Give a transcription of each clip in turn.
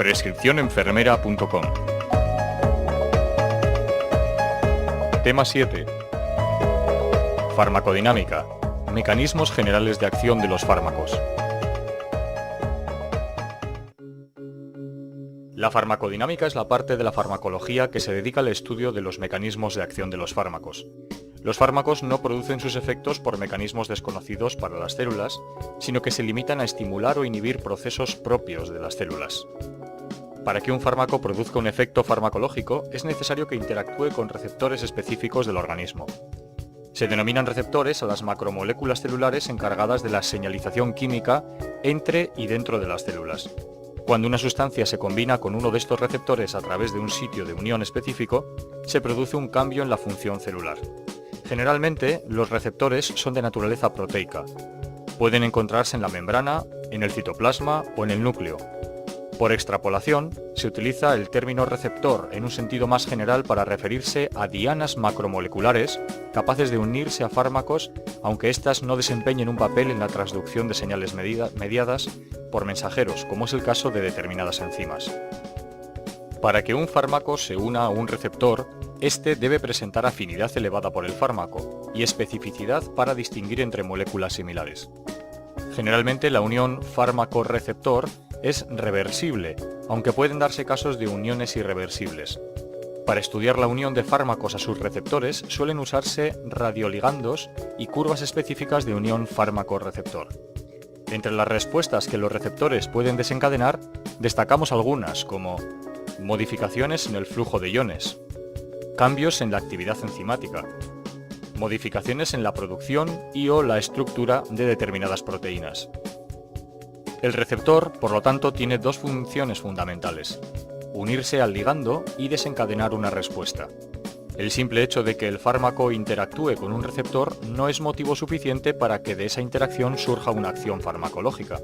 Prescripcionenfermera.com. Tema 7. Farmacodinámica. Mecanismos generales de acción de los fármacos. La farmacodinámica es la parte de la farmacología que se dedica al estudio de los mecanismos de acción de los fármacos. Los fármacos no producen sus efectos por mecanismos desconocidos para las células, sino que se limitan a estimular o inhibir procesos propios de las células. Para que un fármaco produzca un efecto farmacológico, es necesario que interactúe con receptores específicos del organismo. Se denominan receptores a las macromoléculas celulares encargadas de la señalización química entre y dentro de las células. Cuando una sustancia se combina con uno de estos receptores a través de un sitio de unión específico, se produce un cambio en la función celular. Generalmente, los receptores son de naturaleza proteica. Pueden encontrarse en la membrana, en el citoplasma o en el núcleo. Por extrapolación, se utiliza el término receptor en un sentido más general para referirse a dianas macromoleculares capaces de unirse a fármacos, aunque éstas no desempeñen un papel en la transducción de señales mediadas por mensajeros, como es el caso de determinadas enzimas. Para que un fármaco se una a un receptor, este debe presentar afinidad elevada por el fármaco y especificidad para distinguir entre moléculas similares. Generalmente la unión fármaco-receptor es reversible, aunque pueden darse casos de uniones irreversibles. Para estudiar la unión de fármacos a sus receptores suelen usarse radioligandos y curvas específicas de unión fármaco-receptor. Entre las respuestas que los receptores pueden desencadenar, destacamos algunas como modificaciones en el flujo de iones, cambios en la actividad enzimática, modificaciones en la producción y/o la estructura de determinadas proteínas. El receptor, por lo tanto, tiene dos funciones fundamentales: unirse al ligando y desencadenar una respuesta. El simple hecho de que el fármaco interactúe con un receptor no es motivo suficiente para que de esa interacción surja una acción farmacológica.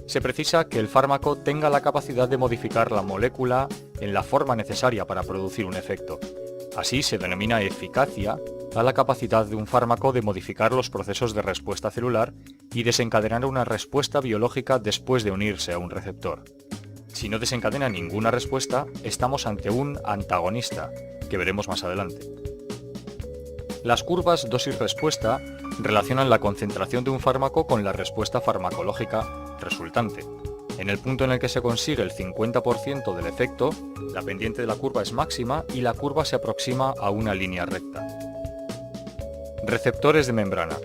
Se precisa que el fármaco tenga la capacidad de modificar la molécula en la forma necesaria para producir un efecto. Así se denomina eficacia a la capacidad de un fármaco de modificar los procesos de respuesta celular y desencadenar una respuesta biológica después de unirse a un receptor. Si no desencadena ninguna respuesta, estamos ante un antagonista, que veremos más adelante. Las curvas dosis-respuesta relacionan la concentración de un fármaco con la respuesta farmacológica resultante. En el punto en el que se consigue el 50% del efecto, la pendiente de la curva es máxima y la curva se aproxima a una línea recta. Receptores de membrana.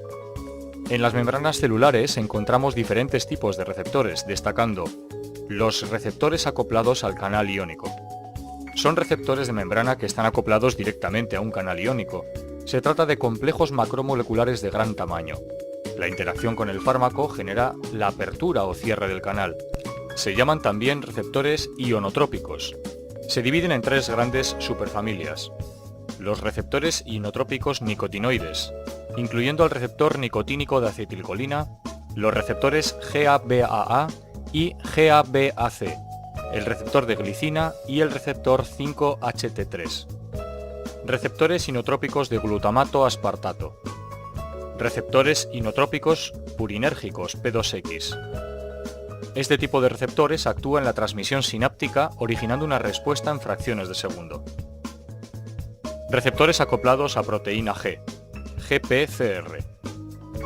En las membranas celulares encontramos diferentes tipos de receptores, destacando los receptores acoplados al canal iónico. Son receptores de membrana que están acoplados directamente a un canal iónico. Se trata de complejos macromoleculares de gran tamaño. La interacción con el fármaco genera la apertura o cierre del canal. Se llaman también receptores ionotrópicos. Se dividen en tres grandes superfamilias: los receptores ionotrópicos nicotinoides, incluyendo el receptor nicotínico de acetilcolina, los receptores GABAA y GABAC, el receptor de glicina y el receptor 5-HT3. Receptores inotrópicos de glutamato aspartato. Receptores inotrópicos purinérgicos P2X. Este tipo de receptores actúa en la transmisión sináptica originando una respuesta en fracciones de segundo. Receptores acoplados a proteína G, GPCR.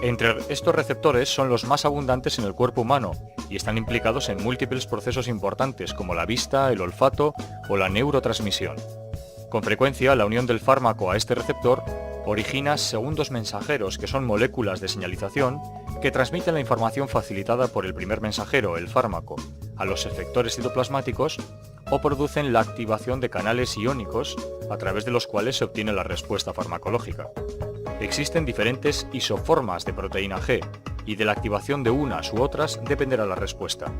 Entre estos receptores son los más abundantes en el cuerpo humano y están implicados en múltiples procesos importantes como la vista, el olfato o la neurotransmisión. Con frecuencia, la unión del fármaco a este receptor origina segundos mensajeros, que son moléculas de señalización que transmiten la información facilitada por el primer mensajero, el fármaco, a los efectores citoplasmáticos o producen la activación de canales iónicos a través de los cuales se obtiene la respuesta farmacológica. Existen diferentes isoformas de proteína G y de la activación de unas u otras dependerá la respuesta.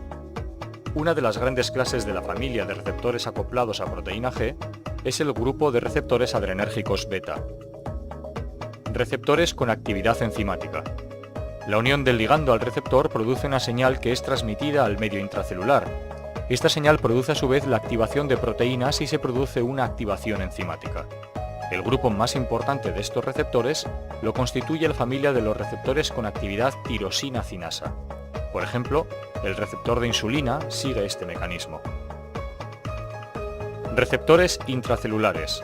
Una de las grandes clases de la familia de receptores acoplados a proteína G es el grupo de receptores adrenérgicos beta. Receptores con actividad enzimática. La unión del ligando al receptor produce una señal que es transmitida al medio intracelular. Esta señal produce a su vez la activación de proteínas y se produce una activación enzimática. El grupo más importante de estos receptores lo constituye la familia de los receptores con actividad tirosina-cinasa. Por ejemplo, el receptor de insulina sigue este mecanismo. Receptores intracelulares.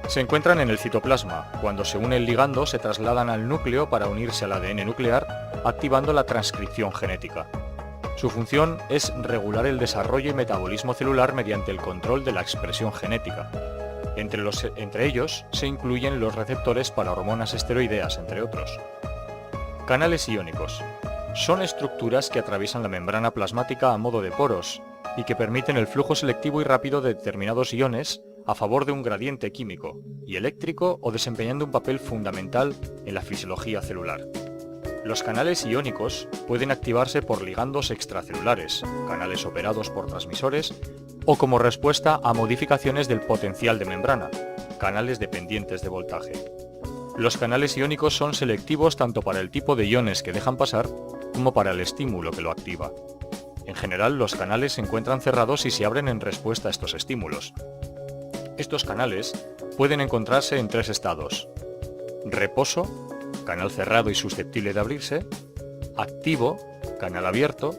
Se encuentran en el citoplasma. Cuando se une el ligando, se trasladan al núcleo para unirse al ADN nuclear, activando la transcripción genética. Su función es regular el desarrollo y metabolismo celular mediante el control de la expresión genética. Entre ellos se incluyen los receptores para hormonas esteroideas, entre otros. Canales iónicos. Son estructuras que atraviesan la membrana plasmática a modo de poros y que permiten el flujo selectivo y rápido de determinados iones a favor de un gradiente químico y eléctrico o desempeñando un papel fundamental en la fisiología celular. Los canales iónicos pueden activarse por ligandos extracelulares, canales operados por transmisores, o como respuesta a modificaciones del potencial de membrana, canales dependientes de voltaje. Los canales iónicos son selectivos tanto para el tipo de iones que dejan pasar como para el estímulo que lo activa. En general, los canales se encuentran cerrados y se abren en respuesta a estos estímulos. Estos canales pueden encontrarse en tres estados: reposo, canal cerrado y susceptible de abrirse; activo, canal abierto;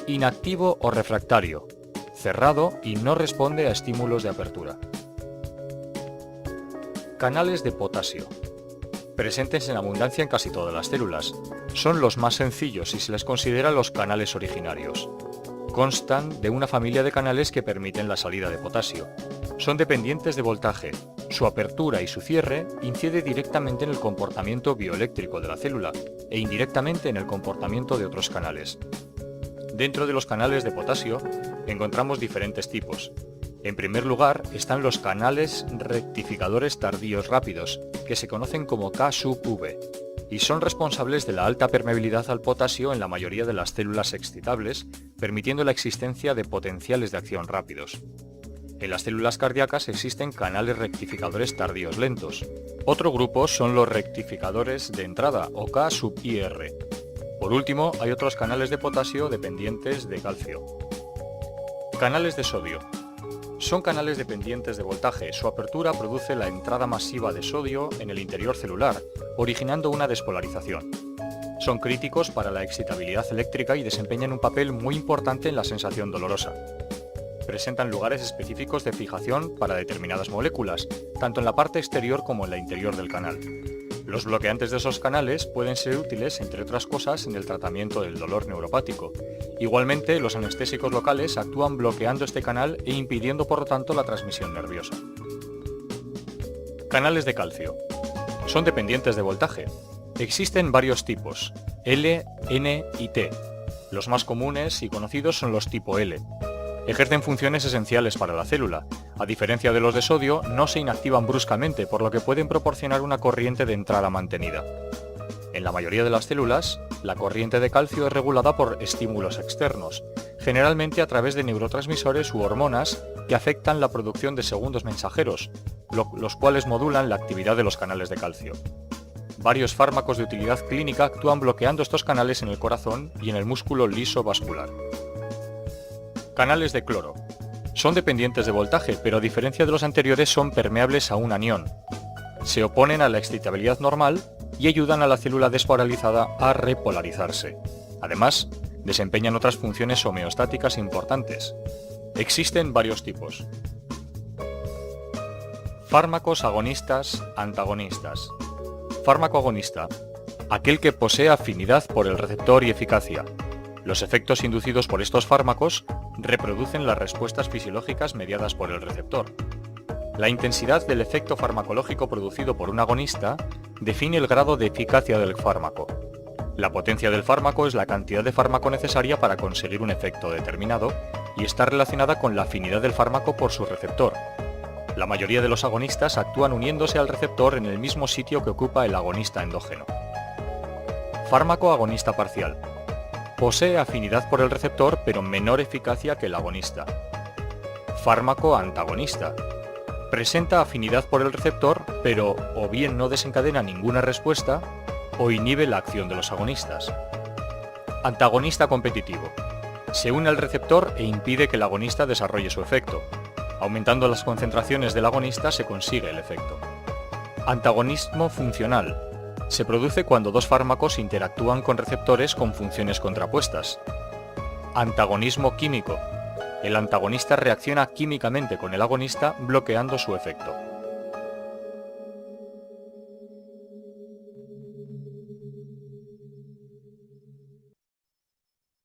inactivo o refractario, cerrado y no responde a estímulos de apertura. Canales de potasio. Presentes en abundancia en casi todas las células. Son los más sencillos y se les considera los canales originarios. Constan de una familia de canales que permiten la salida de potasio. Son dependientes de voltaje. Su apertura y su cierre incide directamente en el comportamiento bioeléctrico de la célula e indirectamente en el comportamiento de otros canales. Dentro de los canales de potasio encontramos diferentes tipos. En primer lugar están los canales rectificadores tardíos rápidos, que se conocen como K-sub-V, y son responsables de la alta permeabilidad al potasio en la mayoría de las células excitables, permitiendo la existencia de potenciales de acción rápidos. En las células cardíacas existen canales rectificadores tardíos lentos. Otro grupo son los rectificadores de entrada, o K-sub-IR. Por último, hay otros canales de potasio dependientes de calcio. Canales de sodio. Son canales dependientes de voltaje. Su apertura produce la entrada masiva de sodio en el interior celular, originando una despolarización. Son críticos para la excitabilidad eléctrica y desempeñan un papel muy importante en la sensación dolorosa. Presentan lugares específicos de fijación para determinadas moléculas, tanto en la parte exterior como en la interior del canal. Los bloqueantes de esos canales pueden ser útiles, entre otras cosas, en el tratamiento del dolor neuropático. Igualmente, los anestésicos locales actúan bloqueando este canal e impidiendo, por lo tanto, la transmisión nerviosa. Canales de calcio. Son dependientes de voltaje. Existen varios tipos: L, N y T. Los más comunes y conocidos son los tipo L. Ejercen funciones esenciales para la célula. A diferencia de los de sodio, no se inactivan bruscamente, por lo que pueden proporcionar una corriente de entrada mantenida. En la mayoría de las células, la corriente de calcio es regulada por estímulos externos, generalmente a través de neurotransmisores u hormonas que afectan la producción de segundos mensajeros, los cuales modulan la actividad de los canales de calcio. Varios fármacos de utilidad clínica actúan bloqueando estos canales en el corazón y en el músculo liso vascular. Canales de cloro. Son dependientes de voltaje, pero a diferencia de los anteriores son permeables a un anión. Se oponen a la excitabilidad normal y ayudan a la célula despolarizada a repolarizarse. Además, desempeñan otras funciones homeostáticas importantes. Existen varios tipos. Fármacos agonistas, antagonistas. Fármaco agonista. Aquel que posee afinidad por el receptor y eficacia. Los efectos inducidos por estos fármacos reproducen las respuestas fisiológicas mediadas por el receptor. La intensidad del efecto farmacológico producido por un agonista define el grado de eficacia del fármaco. La potencia del fármaco es la cantidad de fármaco necesaria para conseguir un efecto determinado y está relacionada con la afinidad del fármaco por su receptor. La mayoría de los agonistas actúan uniéndose al receptor en el mismo sitio que ocupa el agonista endógeno. Fármaco agonista parcial. Posee afinidad por el receptor, pero menor eficacia que el agonista. Fármaco antagonista. Presenta afinidad por el receptor, pero o bien no desencadena ninguna respuesta, o inhibe la acción de los agonistas. Antagonista competitivo. Se une al receptor e impide que el agonista desarrolle su efecto. Aumentando las concentraciones del agonista se consigue el efecto. Antagonismo funcional. Se produce cuando dos fármacos interactúan con receptores con funciones contrapuestas. Antagonismo químico. El antagonista reacciona químicamente con el agonista bloqueando su efecto.